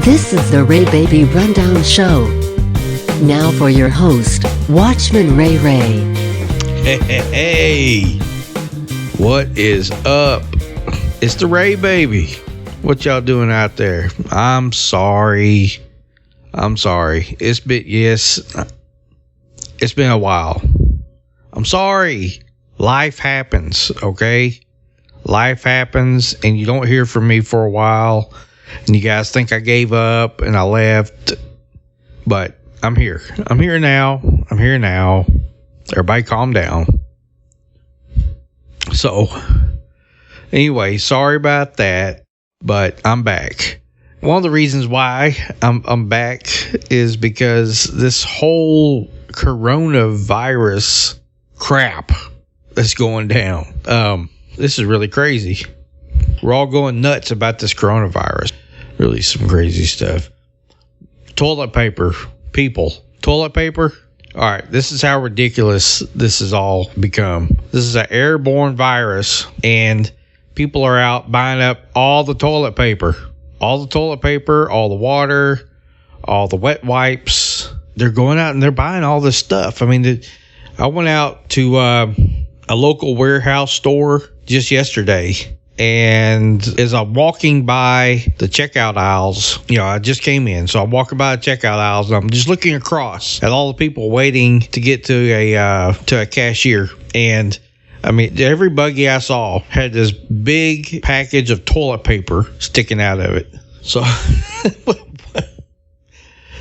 This is the Ray Baby Rundown Show. Now for your host, Watchman Ray Ray. Hey, what is up? It's the Ray Baby. What y'all doing out there? I'm sorry. It's been a while. I'm sorry. Life happens, okay? Life happens, and you don't hear from me for a while, and you guys think I gave up and I left, but I'm here. I'm here now. Everybody calm down. So, anyway, sorry about that, but I'm back. One of the reasons why I'm back is because this whole coronavirus crap that's going down. This is really crazy. We're all going nuts about this coronavirus. Really some crazy stuff. Toilet paper, people. Toilet paper? All right, this is how ridiculous this has all become. This is an airborne virus, and people are out buying up all the toilet paper. All the toilet paper, all the water, all the wet wipes. They're going out and they're buying all this stuff. I mean, I went out to a local warehouse store just yesterday, and as I'm walking by the checkout aisles, I just came in, so I'm walking by the checkout aisles, and I'm just looking across at all the people waiting to get to a cashier, and I mean, every buggy I saw had this big package of toilet paper sticking out of it. So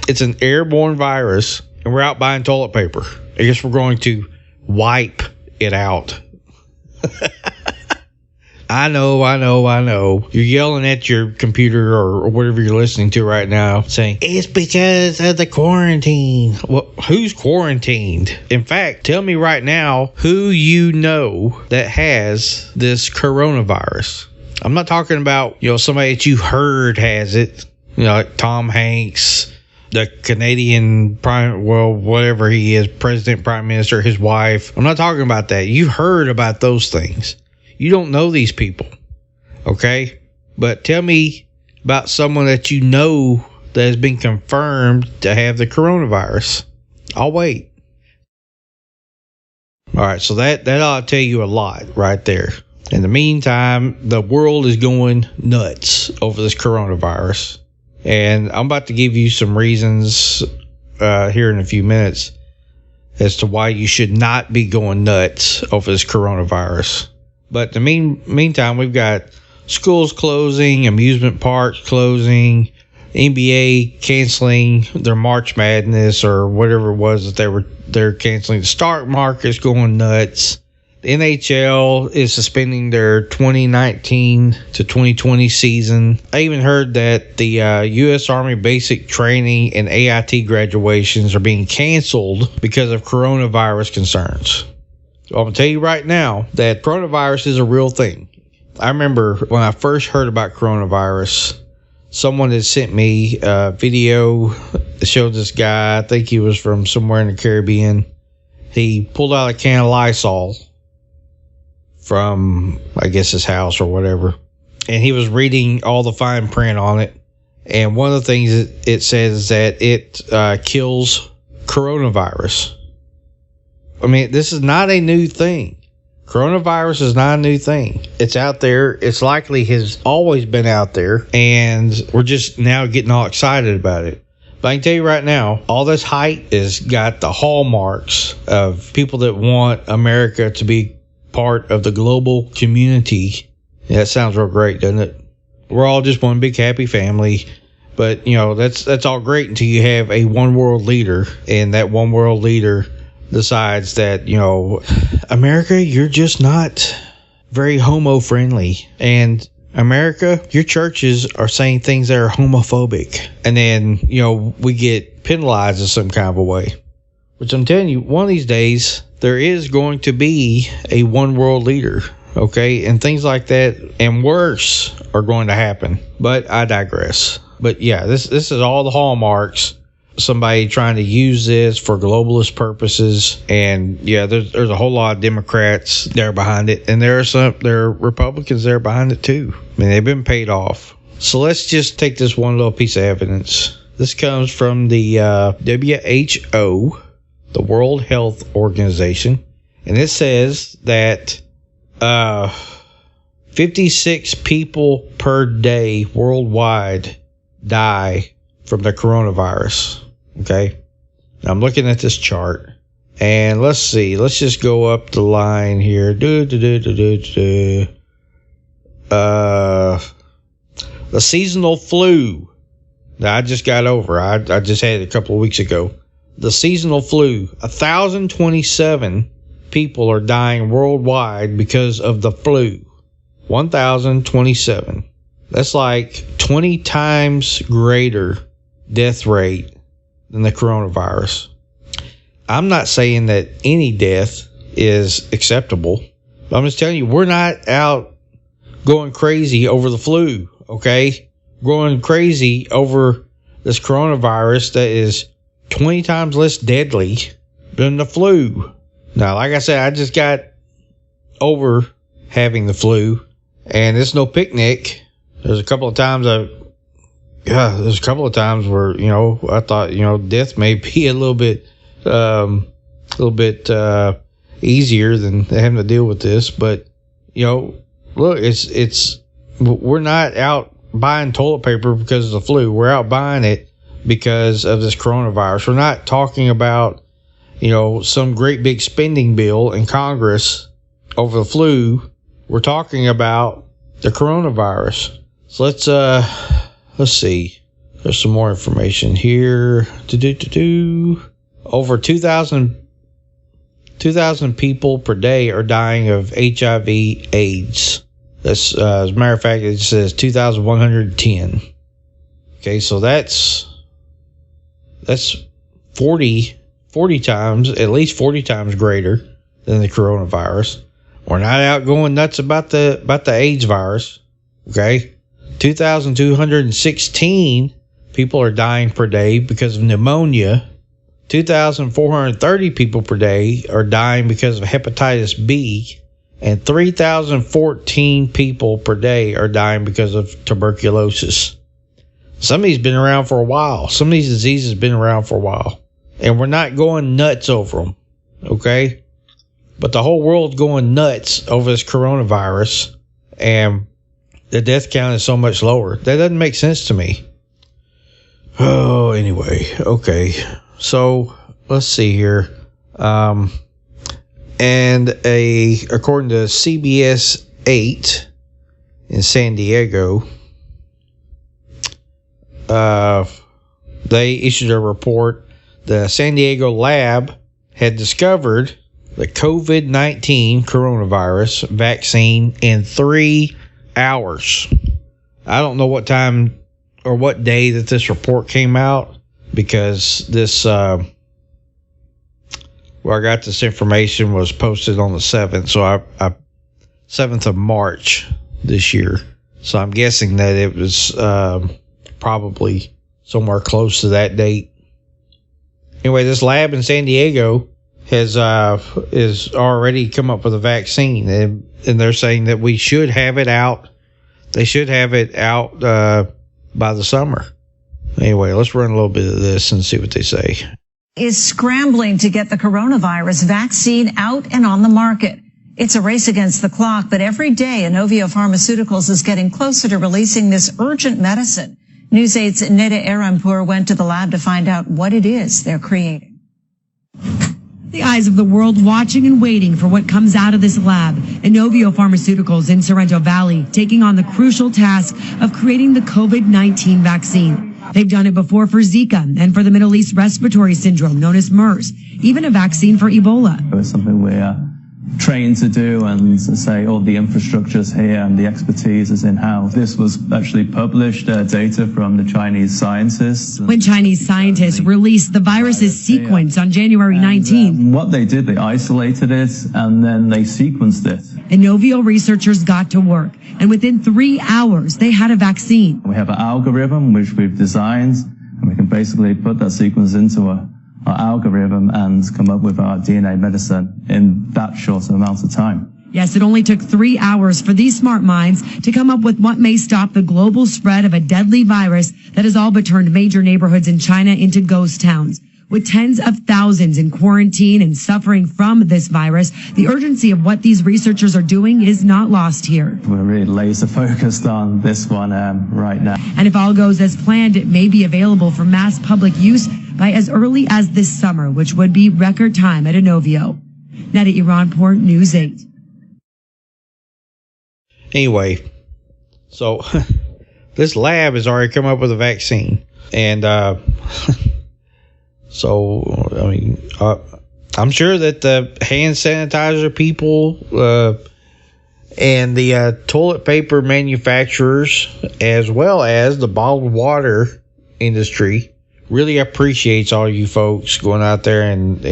it's an airborne virus, and we're out buying toilet paper. I guess we're going to wipe it out. I know. You're yelling at your computer or whatever you're listening to right now, saying, it's because of the quarantine. Well, who's quarantined? In fact, tell me right now who you know that has this coronavirus. I'm not talking about, somebody that you heard has it, like Tom Hanks, the Canadian whatever he is, president, prime minister, his wife. I'm not talking about that. You've heard about those things. You don't know these people, okay? But tell me about someone that you know that has been confirmed to have the coronavirus. I'll wait. All right, so that ought to tell you a lot right there. In the meantime, the world is going nuts over this coronavirus. And I'm about to give you some reasons here in a few minutes as to why you should not be going nuts over this coronavirus. But in the meantime, we've got schools closing, amusement parks closing, NBA canceling their March Madness or whatever it was that they're canceling. The stock market's going nuts. The NHL is suspending their 2019 to 2020 season. I even heard that the U.S. Army basic training and AIT graduations are being canceled because of coronavirus concerns. So I'm going to tell you right now that coronavirus is a real thing. I remember when I first heard about coronavirus, someone had sent me a video that showed this guy. I think he was from somewhere in the Caribbean. He pulled out a can of Lysol from, I guess, his house or whatever. And he was reading all the fine print on it. And one of the things it says is that it kills coronavirus. I mean, this is not a new thing. Coronavirus is not a new thing. It's out there. It's likely has always been out there. And we're just now getting all excited about it. But I can tell you right now, all this hype has got the hallmarks of people that want America to be part of the global community. Yeah, that sounds real great, doesn't it? We're all just one big happy family. But, that's all great until you have a one world leader, and that one world leader decides that, America, you're just not very homo friendly. And America, your churches are saying things that are homophobic. And then, we get penalized in some kind of a way. Which I'm telling you, one of these days, there is going to be a one world leader. Okay. And things like that and worse are going to happen. But I digress. But yeah, this is all the hallmarks. Somebody trying to use this for globalist purposes, and yeah, there's a whole lot of Democrats there behind it, and there are Republicans there behind it too. I mean, they've been paid off So let's just take this one little piece of evidence. This comes from the WHO, the World Health Organization, and it says that 56 people per day worldwide die from the coronavirus. Okay, now I'm looking at this chart, and let's see. Let's just go up the line here. The seasonal flu that I just got over. I just had it a couple of weeks ago. The seasonal flu, 1,027 people are dying worldwide because of the flu. 1,027. That's like 20 times greater death rate than the coronavirus. I'm not saying that any death is acceptable, but I'm just telling you, we're not out going crazy over the flu. Okay, going crazy over this coronavirus that is 20 times less deadly than the flu. Now, like I said, I just got over having the flu, and it's no picnic. There's a couple of times where, I thought, death may be a little bit easier than having to deal with this. But, look, we're not out buying toilet paper because of the flu. We're out buying it because of this coronavirus. We're not talking about, some great big spending bill in Congress over the flu. We're talking about the coronavirus. So let's see. There's some more information here. Over 2,000 people per day are dying of HIV/AIDS. That's as a matter of fact, it says 2,110. Okay, so that's 40 times, at least 40 times greater than the coronavirus. We're not out going nuts about the AIDS virus. Okay, 2,216 people are dying per day because of pneumonia. 2,430 people per day are dying because of hepatitis B. And 3,014 people per day are dying because of tuberculosis. Some of these been around for a while. Some of these diseases been around for a while. And we're not going nuts over them. Okay? But the whole world's going nuts over this coronavirus. And the death count is so much lower. That doesn't make sense to me. Oh, anyway. Okay. So, let's see here. And according to CBS 8 in San Diego, they issued a report. The San Diego lab had discovered the COVID-19 coronavirus vaccine in 3 hours. I don't know what time or what day that this report came out, because this where I got this information was posted on the 7th, so 7th of March this year. So I'm guessing that it was probably somewhere close to that date. Anyway, this lab in San Diego is already come up with a vaccine, and they're saying that we should have it out. They should have it out by the summer. Anyway, let's run a little bit of this and see what they say. Is scrambling to get the coronavirus vaccine out and on the market. It's a race against the clock, but every day Inovio Pharmaceuticals is getting closer to releasing this urgent medicine. News 8's Neda Arampur went to the lab to find out what it is they're creating. The eyes of the world watching and waiting for what comes out of this lab. Inovio Pharmaceuticals in Sorrento Valley taking on the crucial task of creating the COVID-19 vaccine. They've done it before for Zika and for the Middle East respiratory syndrome known as MERS, even a vaccine for Ebola. It's something we're trained to do, and say all the infrastructure's here and the expertise is in-house. This was actually published data from the Chinese scientists. When Chinese scientists released the virus's sequence on January 19th. What they did, they isolated it and then they sequenced it. Inovio researchers got to work, and within 3 hours, they had a vaccine. We have an algorithm which we've designed, and we can basically put that sequence into our algorithm and come up with our DNA medicine in that short amount of time. Yes, it only took 3 hours for these smart minds to come up with what may stop the global spread of a deadly virus that has all but turned major neighborhoods in China into ghost towns. With tens of thousands in quarantine and suffering from this virus, the urgency of what these researchers are doing is not lost here. We're really laser focused on this one right now. And if all goes as planned, it may be available for mass public use by as early as this summer, which would be record time at Inovio. Neda Iranpour, News 8. Anyway, so this lab has already come up with a vaccine. And so, I mean, I'm sure that the hand sanitizer people and the toilet paper manufacturers, as well as the bottled water industry, really appreciates all you folks going out there and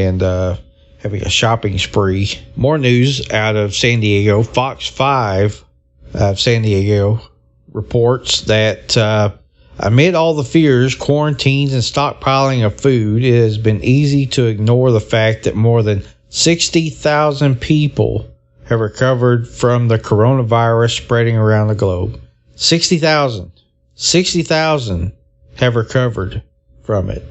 having a shopping spree. More news out of San Diego. Fox 5 of San Diego reports that amid all the fears, quarantines, and stockpiling of food, it has been easy to ignore the fact that more than 60,000 people have recovered from the coronavirus spreading around the globe. 60,000. 60,000 have recovered from it.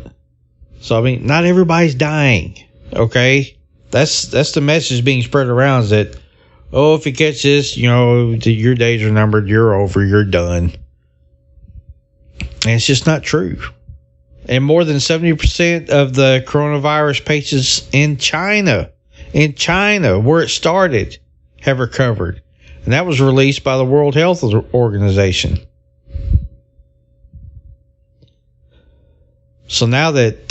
So, I mean, not everybody's dying, okay? That's the message being spread around, is that, oh, if you catch this, you know, your days are numbered, you're over, you're done. And it's just not true. And more than 70% of the coronavirus patients in China, where it started, have recovered. And that was released by the World Health Organization. So now that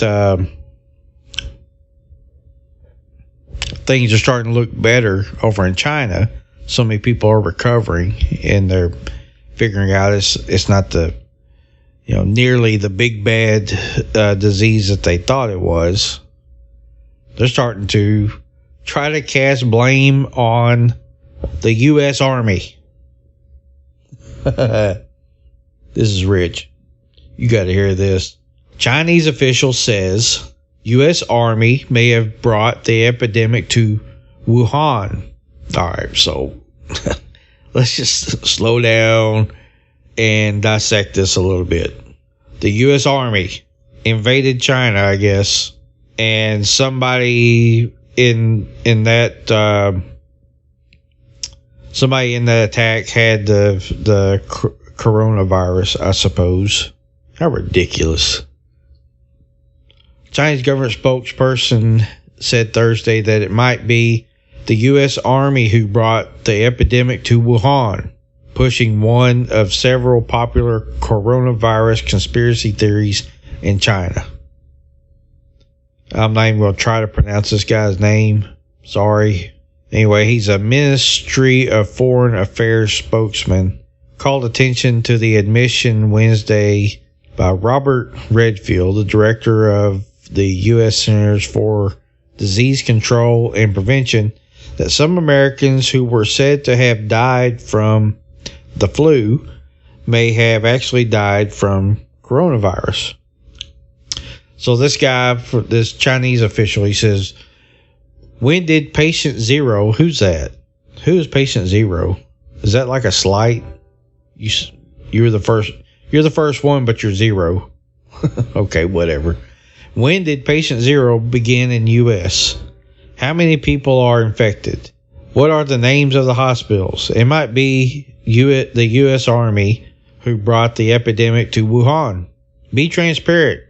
things are starting to look better over in China, so many people are recovering, and they're figuring out it's not the, you know, nearly the big bad disease that they thought it was. They're starting to try to cast blame on the U.S. Army. This is rich. You got to hear this. Chinese official says U.S. Army may have brought the epidemic to Wuhan. All right, so let's just slow down and dissect this a little bit. The U.S. Army invaded China, I guess, and somebody in that attack had the coronavirus, I suppose. How ridiculous. Chinese government spokesperson said Thursday that it might be the U.S. Army who brought the epidemic to Wuhan, pushing one of several popular coronavirus conspiracy theories in China. I'm not even going to try to pronounce this guy's name. Sorry. Anyway, he's a Ministry of Foreign Affairs spokesman. Called attention to the admission Wednesday by Robert Redfield, the director of the U.S. Centers for Disease Control and Prevention, that some Americans who were said to have died from the flu may have actually died from coronavirus. So this guy, this Chinese official, he says, when did patient zero, who's that? Who is patient zero? Is that like a slight? You're the first one, but you're zero. Okay, whatever. When did patient zero begin in U.S.? How many people are infected? What are the names of the hospitals? It might be the U.S. Army who brought the epidemic to Wuhan. Be transparent.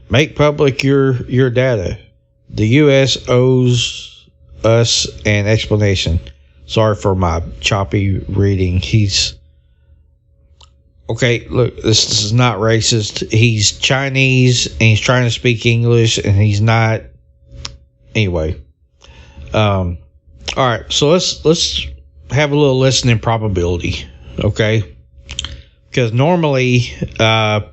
Make public your data. The U.S. owes us an explanation. Sorry for my choppy reading. Okay, look, this is not racist. He's Chinese and he's trying to speak English and he's not. Anyway. All right, so let's have a little listening probability, okay? Because normally the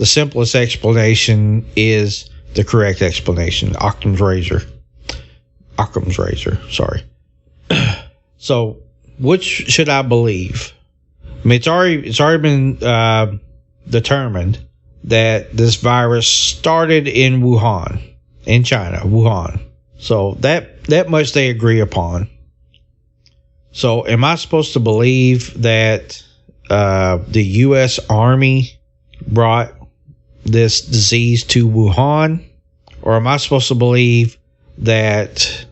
simplest explanation is the correct explanation. Occam's razor, sorry. So, which should I believe? I mean, it's already been determined that this virus started in Wuhan, in China, Wuhan. So that much they agree upon. So am I supposed to believe that the U.S. Army brought this disease to Wuhan? Or am I supposed to believe that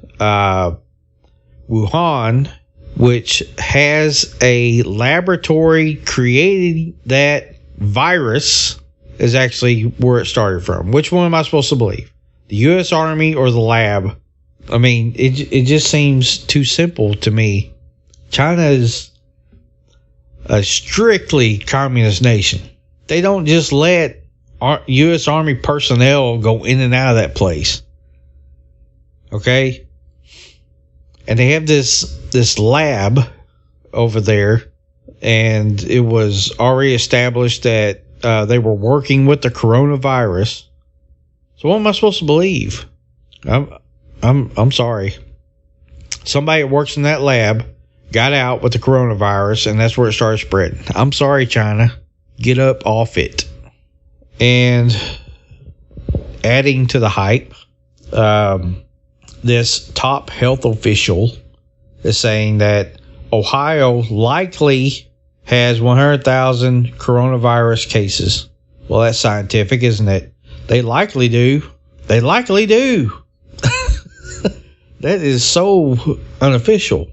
Wuhan, which has a laboratory creating that virus, is actually where it started from? Which one am I supposed to believe? The U.S. Army or the lab? I mean, it just seems too simple to me. China is a strictly communist nation. They don't just let U.S. Army personnel go in and out of that place. Okay? And they have this lab over there, and it was already established that they were working with the coronavirus. So what am I supposed to believe? I'm sorry. Somebody that works in that lab got out with the coronavirus, and that's where it started spreading. I'm sorry, China. Get up off it. And adding to the hype, this top health official is saying that Ohio likely has 100,000 coronavirus cases. Well, that's scientific, isn't it? They likely do. They likely do. That is so unofficial.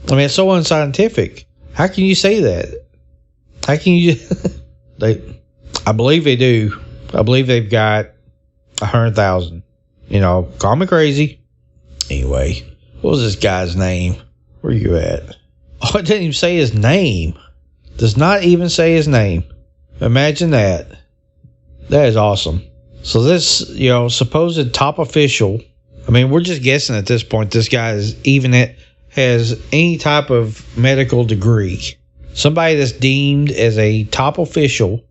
I mean, it's so unscientific. How can you say that? How can you? I believe they do. I believe they've got 100,000. You know, call me crazy. Anyway, what was this guy's name? Where are you at? Oh, it didn't even say his name. Does not even say his name. Imagine that. That is awesome. So this, supposed top official. I mean, we're just guessing at this point. This guy is has any type of medical degree. Somebody that's deemed as a top official,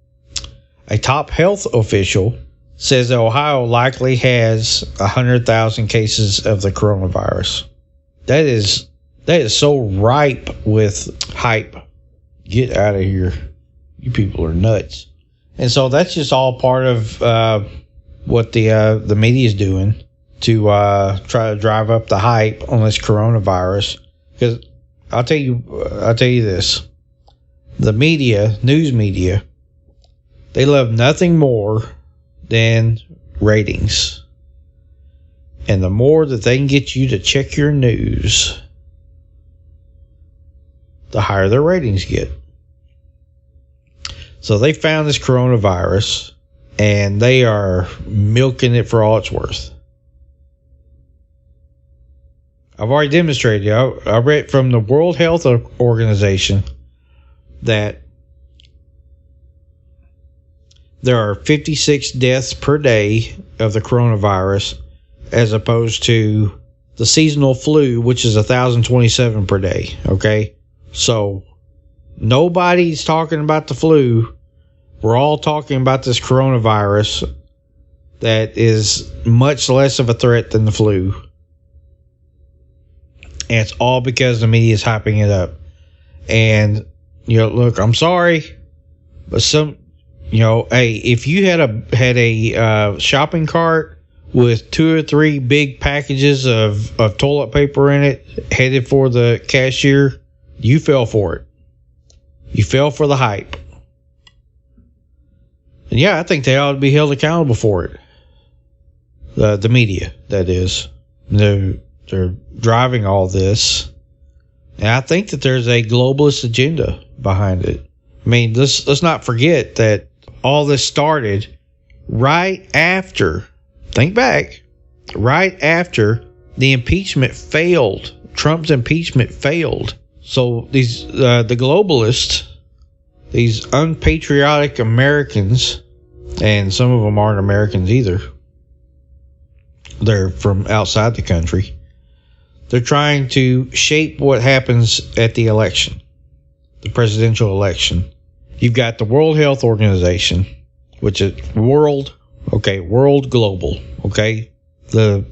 a top health official, says that Ohio likely has 100,000 cases of the coronavirus. That is so ripe with hype. Get out of here. You people are nuts. And so that's just all part of what the media is doing to try to drive up the hype on this coronavirus. Because I'll tell you this: the media, news media, they love nothing more than ratings. And the more that they can get you to check your news, the higher their ratings get. So they found this coronavirus, and they are milking it for all it's worth. I've already demonstrated. I read from the World Health Organization that there are 56 deaths per day of the coronavirus, as opposed to the seasonal flu, which is 1,027 per day. Okay? So nobody's talking about the flu. We're all talking about this coronavirus that is much less of a threat than the flu. And it's all because the media is hyping it up. And, look, I'm sorry, but hey, if you had a shopping cart with 2 or 3 big packages of toilet paper in it headed for the cashier, you fell for it. You fell for the hype. And yeah, I think they ought to be held accountable for it. The media, that is. They're driving all this. And I think that there's a globalist agenda behind it. I mean, let's not forget that all this started right after, think back, right after the impeachment failed. Trump's impeachment failed. So these the globalists, these unpatriotic Americans, and some of them aren't Americans either. They're from outside the country. They're trying to shape what happens at the election, the presidential election. You've got the World Health Organization, which is world global, okay? The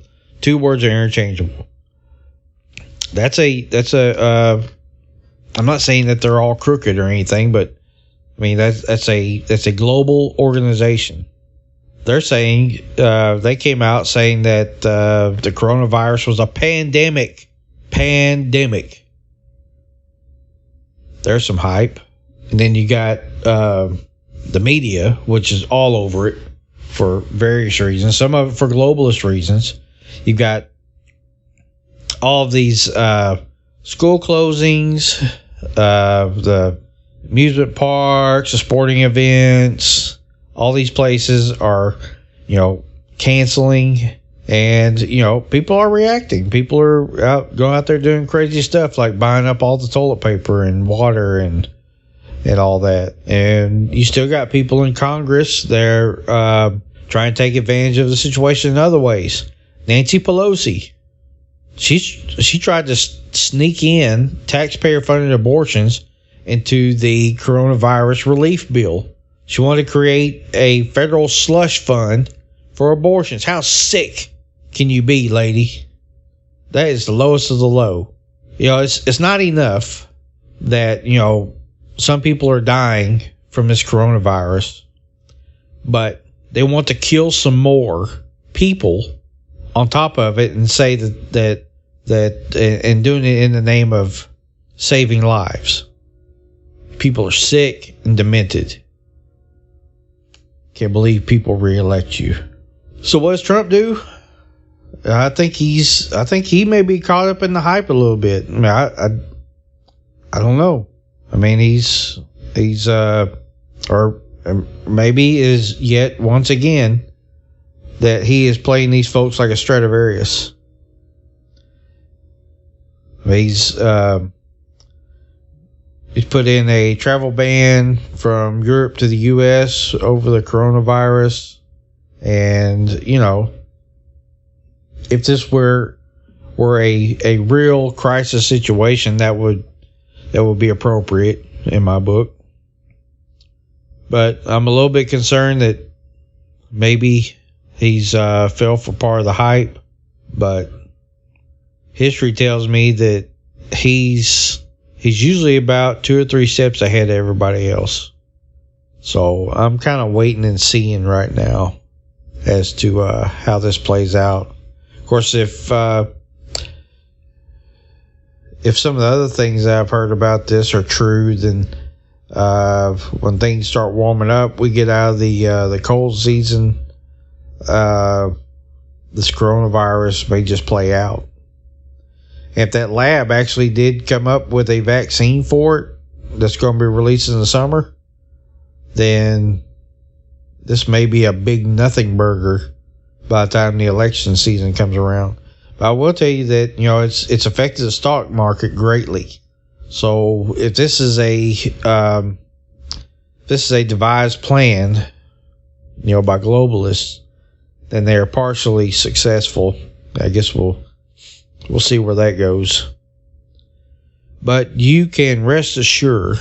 two words are interchangeable. That's a I'm not saying that they're all crooked or anything, but I mean that's a global organization. They're saying they came out saying that the coronavirus was a pandemic. there's some hype. And then you got the media, which is all over it for various reasons, some of it for globalist reasons. You've got all of these school closings, the amusement parks, the sporting events. All these places are, canceling, and people are reacting. People are going out there doing crazy stuff like buying up all the toilet paper and water and all that. And you still got people in Congress there trying to take advantage of the situation in other ways. Nancy Pelosi, she tried to sneak in taxpayer-funded abortions into the coronavirus relief bill. She wanted to create a federal slush fund for abortions. How sick can you be, lady? That is the lowest of the low. It's not enough that, some people are dying from this coronavirus, but they want to kill some more people on top of it and say that and doing it in the name of saving lives. People are sick and demented. Can't believe people reelect you. So what does Trump do? I think he may be caught up in the hype a little bit. I mean, I don't know. I mean, he's or maybe is yet once again that he is playing these folks like a Stradivarius. He's put in a travel ban from Europe to the U.S. over the coronavirus. And, if this were a real crisis situation, that would be appropriate in my book. But I'm a little bit concerned that maybe he's fell for part of the hype. But history tells me that he's usually about 2 or 3 steps ahead of everybody else. So I'm kind of waiting and seeing right now as to how this plays out. Of course, if some of the other things that I've heard about this are true, then when things start warming up, we get out of the cold season, this coronavirus may just play out. If that lab actually did come up with a vaccine for it that's going to be released in the summer, then this may be a big nothing burger by the time the election season comes around. But I will tell you that, it's affected the stock market greatly. So if this is a devised plan, by globalists, then they are partially successful. I guess we'll see where that goes. But you can rest assured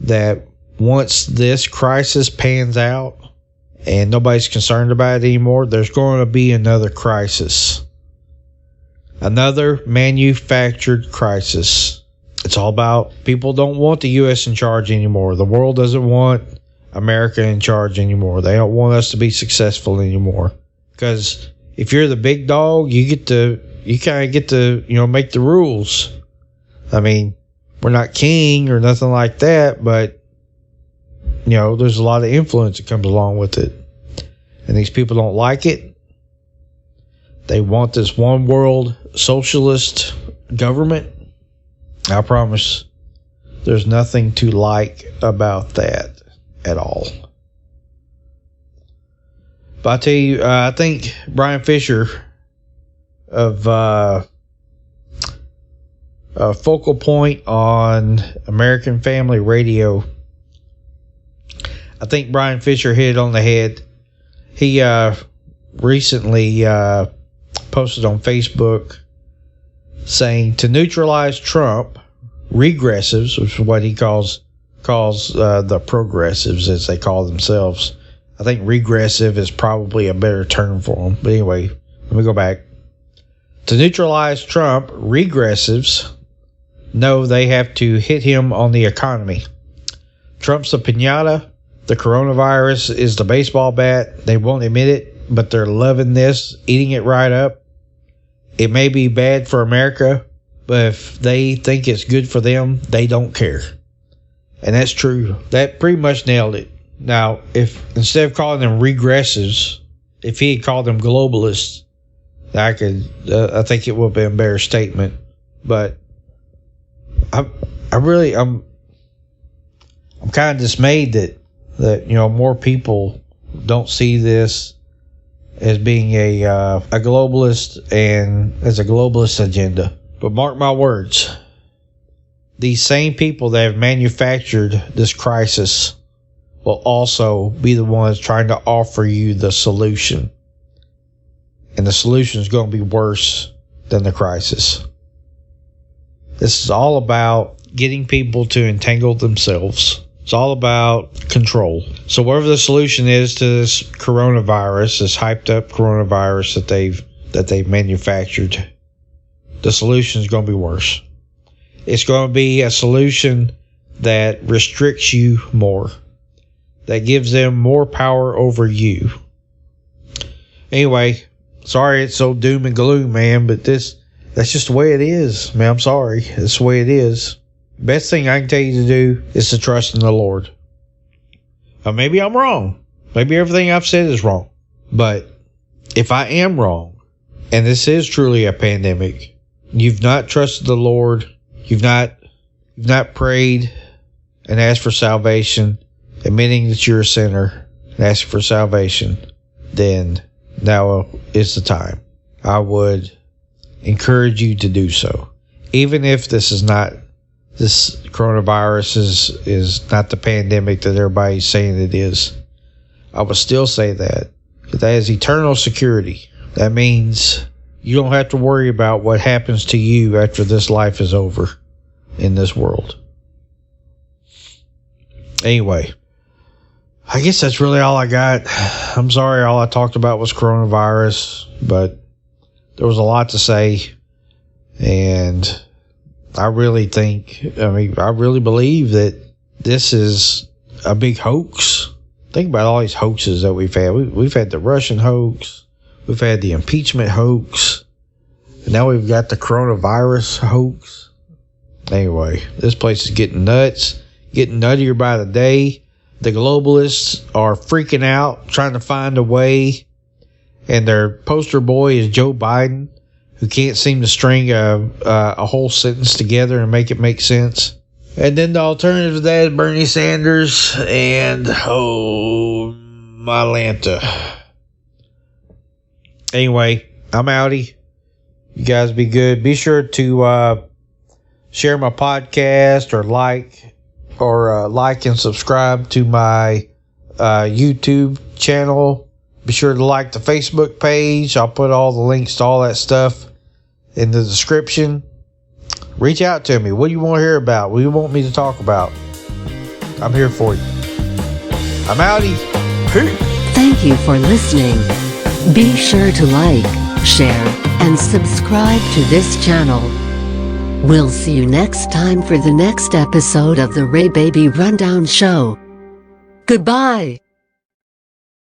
that once this crisis pans out and nobody's concerned about it anymore, there's going to be another crisis. Another manufactured crisis. It's all about people don't want the U.S. in charge anymore. The world doesn't want America in charge anymore. They don't want us to be successful anymore. Because if you're the big dog, you kind of get to, make the rules. I mean, we're not king or nothing like that, but, there's a lot of influence that comes along with it. And these people don't like it. They want this one world socialist government. I promise there's nothing to like about that at all. But I tell you, I think Brian Fisher of Focal Point on American Family Radio, I think Brian Fisher hit it on the head. He recently posted on Facebook saying to neutralize Trump, regressives, which is what he calls the progressives, as they call themselves. I think regressive is probably a better term for them. But anyway, let me go back. To neutralize Trump, regressives know they have to hit him on the economy. Trump's the piñata. The coronavirus is the baseball bat. They won't admit it, but they're loving this, eating it right up. It may be bad for America, but if they think it's good for them, they don't care. And that's true. That pretty much nailed it. Now, if instead of calling them regressives, if he had called them globalists, I think it would have been a better statement. But I'm kind of dismayed that more people don't see this as being a globalist and as a globalist agenda. But mark my words, these same people that have manufactured this crisis will also be the ones trying to offer you the solution. And the solution is going to be worse than the crisis. This is all about getting people to entangle themselves. It's all about control. So whatever the solution is to this coronavirus, this hyped up coronavirus that they've manufactured, the solution is going to be worse. It's going to be a solution that restricts you more, that gives them more power over you. Anyway, sorry it's so doom and gloom, man, but that's just the way it is, man. I'm sorry. That's the way it is. Best thing I can tell you to do is to trust in the Lord. Maybe I'm wrong. Maybe everything I've said is wrong. But if I am wrong, and this is truly a pandemic, you've not trusted the Lord, you've not prayed and asked for salvation, admitting that you're a sinner and asking for salvation, then now is the time. I would encourage you to do so. Even if this coronavirus is not the pandemic that everybody's saying it is, I would still say that is eternal security. That means you don't have to worry about what happens to you after this life is over in this world. Anyway, I guess that's really all I got. I'm sorry all I talked about was coronavirus, but there was a lot to say, and I really believe that this is a big hoax. Think about all these hoaxes that we've had. We've had the Russian hoax, we've had the impeachment hoax, and now we've got the coronavirus hoax. Anyway, this place is getting nuts, getting nuttier by the day. The globalists are freaking out, trying to find a way, and their poster boy is Joe Biden, who can't seem to string a whole sentence together and make it make sense. And then the alternative to that is Bernie Sanders and, my Lanta. Anyway, I'm outie. You guys be good. Be sure to share my podcast or like and subscribe to my YouTube channel. Be sure to like the Facebook page. I'll put all the links to all that stuff in the description. Reach out to me. What do you want to hear about? What do you want me to talk about? I'm here for you. I'm outie. Peace. Thank you for listening. Be sure to like, share, and subscribe to this channel. We'll see you next time for the next episode of the Ray Baby Rundown Show. Goodbye.